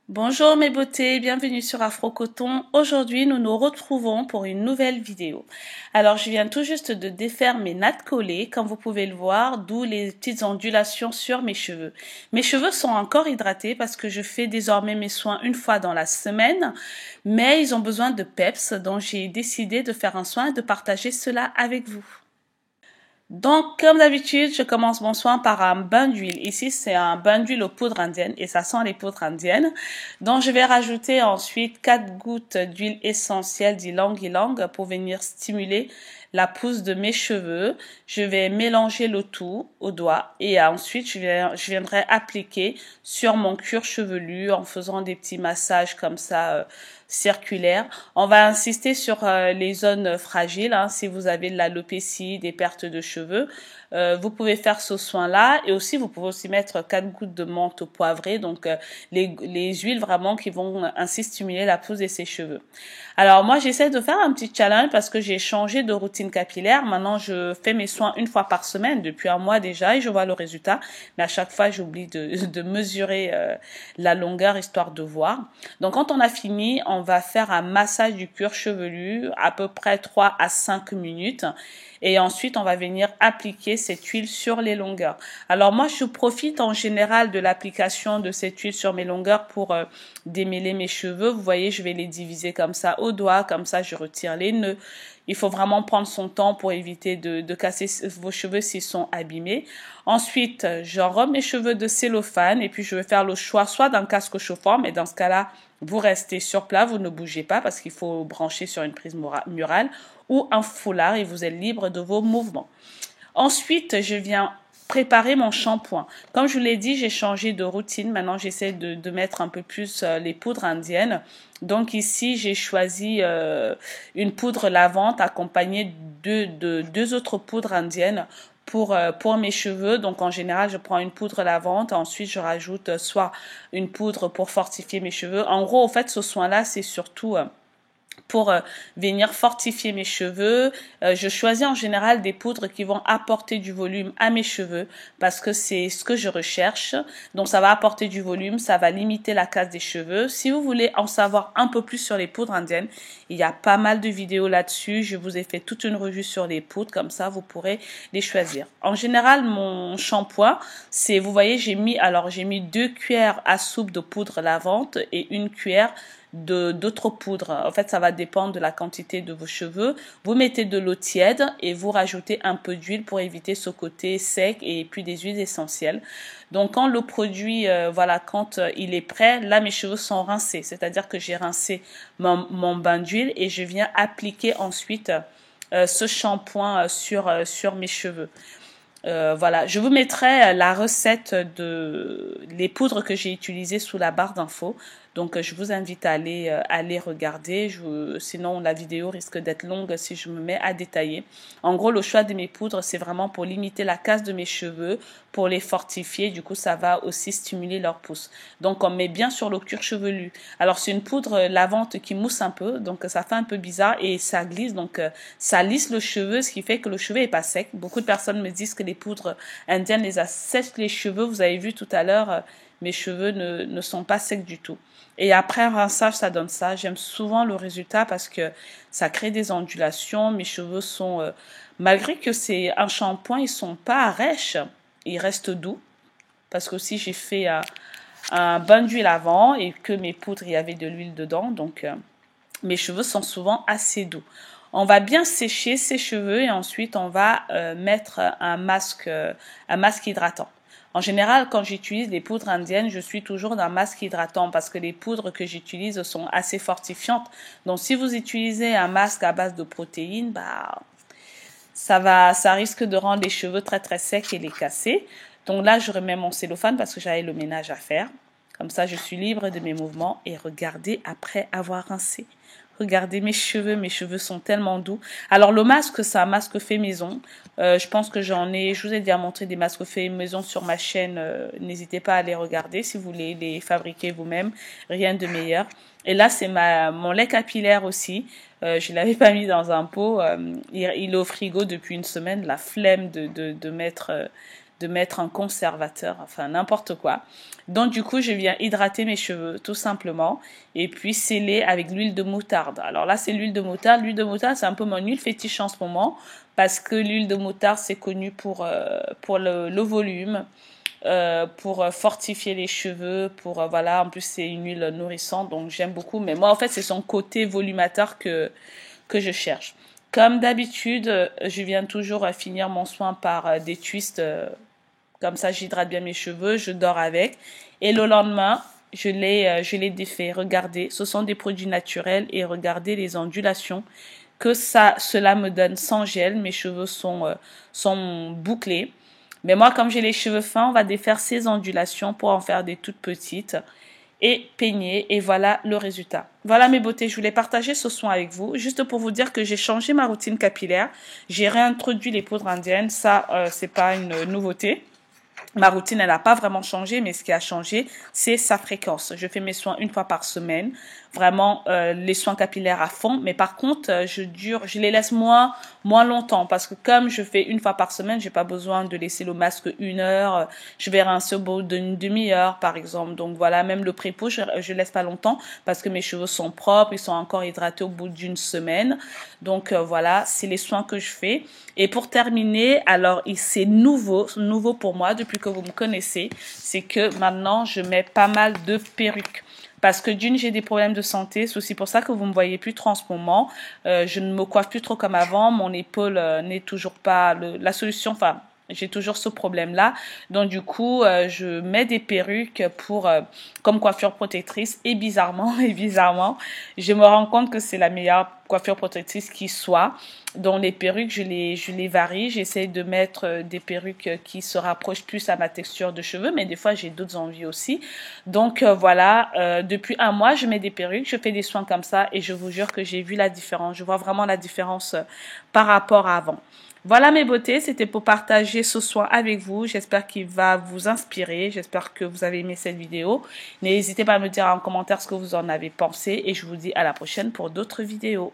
Bonjour mes beautés, bienvenue sur Afro Coton. Aujourd'hui, nous nous retrouvons pour une nouvelle vidéo. Alors, je viens tout juste de défaire mes nattes collées, comme vous pouvez le voir, d'où les petites ondulations sur mes cheveux. Mes cheveux sont encore hydratés parce que je fais désormais mes soins une fois dans la semaine, mais ils ont besoin de peps, donc j'ai décidé de faire un soin et de partager cela avec vous. Donc, comme d'habitude, je commence mon soin par un bain d'huile. Ici, c'est un bain d'huile aux poudres indiennes et ça sent les poudres indiennes. Donc, je vais rajouter ensuite 4 gouttes d'huile essentielle d'ylang-ylang pour venir stimuler la pousse de mes cheveux. Je vais mélanger le tout au doigt et ensuite, je viendrai appliquer sur mon cuir chevelu en faisant des petits massages comme ça, circulaire. On va insister sur les zones fragiles. Si vous avez de l'alopécie, des pertes de cheveux, vous pouvez faire ce soin-là. Et aussi, vous pouvez aussi mettre 4 gouttes de menthe poivrée. Donc, les huiles vraiment qui vont ainsi stimuler la pousse de ses cheveux. Alors, moi, j'essaie de faire un petit challenge parce que j'ai changé de routine capillaire. Maintenant, je fais mes soins une fois par semaine depuis un mois déjà et je vois le résultat. Mais à chaque fois, j'oublie de mesurer la longueur histoire de voir. Donc, quand on a fini, on va faire un massage du cuir chevelu à peu près 3 à 5 minutes. Et ensuite, on va venir appliquer cette huile sur les longueurs. Alors moi, je profite en général de l'application de cette huile sur mes longueurs pour démêler mes cheveux. Vous voyez, je vais les diviser comme ça au doigt, comme ça je retire les nœuds. Il faut vraiment prendre son temps pour éviter de casser vos cheveux s'ils sont abîmés. Ensuite, j'enrobe mes cheveux de cellophane et puis je vais faire le choix soit d'un casque chauffant, mais dans ce cas-là, vous restez sur place, vous ne bougez pas parce qu'il faut brancher sur une prise murale ou un foulard et vous êtes libre de vos mouvements. Ensuite, je viens préparer mon shampoing. Comme je vous l'ai dit, j'ai changé de routine. Maintenant, j'essaie de mettre un peu plus les poudres indiennes. Donc ici, j'ai choisi une poudre lavante accompagnée de deux autres poudres indiennes pour mes cheveux. Donc en général, je prends une poudre lavante. Ensuite, je rajoute soit une poudre pour fortifier mes cheveux. En gros, au fait, ce soin-là, c'est surtout pour venir fortifier mes cheveux. Je choisis en général des poudres qui vont apporter du volume à mes cheveux parce que c'est ce que je recherche. Donc ça va apporter du volume, ça va limiter la casse des cheveux. Si vous voulez en savoir un peu plus sur les poudres indiennes, il y a pas mal de vidéos là-dessus. Je vous ai fait toute une revue sur les poudres, comme ça vous pourrez les choisir. En général, mon shampoing, c'est, vous voyez, j'ai mis 2 cuillères à soupe de poudre lavante et une cuillère d'autres poudres. En fait, ça va dépendre de la quantité de vos cheveux. Vous mettez de l'eau tiède et vous rajoutez un peu d'huile pour éviter ce côté sec et puis des huiles essentielles. Donc, quand le produit, quand il est prêt, là, mes cheveux sont rincés. C'est-à-dire que j'ai rincé mon bain d'huile et je viens appliquer ensuite ce shampoing sur mes cheveux. Voilà, je vous mettrai la recette de les poudres que j'ai utilisées sous la barre d'infos. Donc, je vous invite à aller regarder. Sinon, la vidéo risque d'être longue si je me mets à détailler. En gros, le choix de mes poudres, c'est vraiment pour limiter la casse de mes cheveux, pour les fortifier. Du coup, ça va aussi stimuler leur pousse. Donc, on met bien sur le cuir chevelu. Alors, c'est une poudre lavante qui mousse un peu. Donc, ça fait un peu bizarre et ça glisse. Donc, ça lisse le cheveu, ce qui fait que le cheveu est pas sec. Beaucoup de personnes me disent que les poudres indiennes les assèchent les cheveux. Vous avez vu tout à l'heure, mes cheveux ne sont pas secs du tout. Et après un rinçage, ça donne ça. J'aime souvent le résultat parce que ça crée des ondulations. Mes cheveux sont, malgré que c'est un shampoing, ils sont pas rêches. Ils restent doux. Parce que aussi j'ai fait un bain d'huile avant et que mes poudres, il y avait de l'huile dedans. Donc, mes cheveux sont souvent assez doux. On va bien sécher ces cheveux et ensuite on va mettre un masque hydratant. En général, quand j'utilise les poudres indiennes, je suis toujours d'un masque hydratant parce que les poudres que j'utilise sont assez fortifiantes. Donc, si vous utilisez un masque à base de protéines, ça risque de rendre les cheveux très très secs et les casser. Donc là, je remets mon cellophane parce que j'avais le ménage à faire. Comme ça, je suis libre de mes mouvements et regardez après avoir rincé. Regardez mes cheveux sont tellement doux. Alors le masque, c'est un masque fait maison. Je pense que je vous ai déjà montré des masques faits maison sur ma chaîne. N'hésitez pas à les regarder si vous voulez les fabriquer vous-même. Rien de meilleur. Et là, c'est mon lait capillaire aussi. Je l'avais pas mis dans un pot. Il est au frigo depuis une semaine. La flemme de mettre de mettre un conservateur, enfin n'importe quoi. Donc du coup, je viens hydrater mes cheveux tout simplement et puis sceller avec l'huile de moutarde. Alors là, c'est l'huile de moutarde. L'huile de moutarde, c'est un peu mon huile fétiche en ce moment parce que l'huile de moutarde, c'est connu pour le volume. Pour fortifier les cheveux, voilà, en plus c'est une huile nourrissante, donc j'aime beaucoup. Mais moi, en fait, c'est son côté volumateur que je cherche. Comme d'habitude, je viens toujours finir mon soin par des twists. Comme ça, j'hydrate bien mes cheveux, je dors avec. Et le lendemain, je les défais. Regardez, ce sont des produits naturels et regardez les ondulations que cela me donne sans gel. Mes cheveux sont bouclés. Mais moi, comme j'ai les cheveux fins, on va défaire ces ondulations pour en faire des toutes petites et peigner. Et voilà le résultat. Voilà mes beautés, je voulais partager ce soin avec vous, juste pour vous dire que j'ai changé ma routine capillaire. J'ai réintroduit les poudres indiennes, ça, c'est pas une nouveauté. Ma routine, elle n'a pas vraiment changé, mais ce qui a changé, c'est sa fréquence. Je fais mes soins une fois par semaine, vraiment les soins capillaires à fond. Mais par contre, je les laisse moins longtemps parce que comme je fais une fois par semaine, j'ai pas besoin de laisser le masque 1 heure. Je vais rincer au bout d'une demi-heure, par exemple. Donc voilà, même le pré-pot, je laisse pas longtemps parce que mes cheveux sont propres, ils sont encore hydratés au bout d'une semaine. Donc voilà, c'est les soins que je fais. Et pour terminer, alors c'est nouveau pour moi depuis que vous me connaissez, c'est que maintenant je mets pas mal de perruques. Parce que d'une, j'ai des problèmes de santé, c'est aussi pour ça que vous me voyez plus trop en ce moment. Je ne me coiffe plus trop comme avant, mon épaule n'est toujours pas la solution, enfin, j'ai toujours ce problème-là. Donc du coup, je mets des perruques comme coiffure protectrice et bizarrement, je me rends compte que c'est la meilleure coiffure protectrice qui soit. Donc les perruques, je les varie. J'essaie de mettre des perruques qui se rapprochent plus à ma texture de cheveux, mais des fois j'ai d'autres envies aussi. Donc voilà, depuis un mois, je mets des perruques, je fais des soins comme ça et je vous jure que j'ai vu la différence. Je vois vraiment la différence par rapport à avant. Voilà mes beautés, c'était pour partager ce soin avec vous. J'espère qu'il va vous inspirer. J'espère que vous avez aimé cette vidéo. N'hésitez pas à me dire en commentaire ce que vous en avez pensé et je vous dis à la prochaine pour d'autres vidéos.